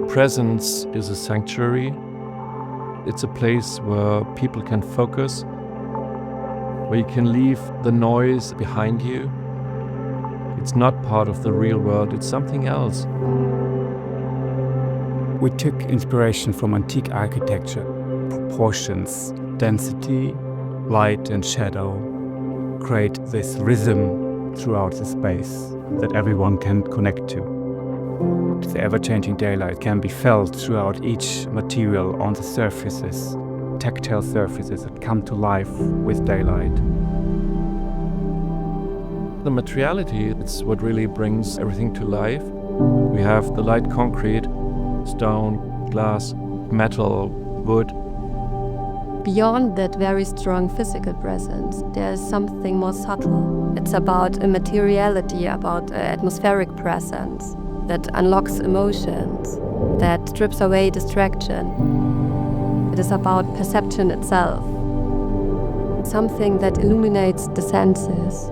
Presence is a sanctuary. It's a place where people can focus, where you can leave the noise behind you. It's not part of the real world, it's something else. We took inspiration from antique architecture, proportions, density, light and shadow, create this rhythm throughout the space that everyone can connect to. The ever-changing daylight can be felt throughout each material on the surfaces, tactile surfaces that come to life with daylight. The materiality, it's what really brings everything to life. We have the light concrete, stone, glass, metal, wood. Beyond that very strong physical presence, there is something more subtle. It's about a materiality, about an atmospheric presence that unlocks emotions, that strips away distraction. It is about perception itself, something that illuminates the senses.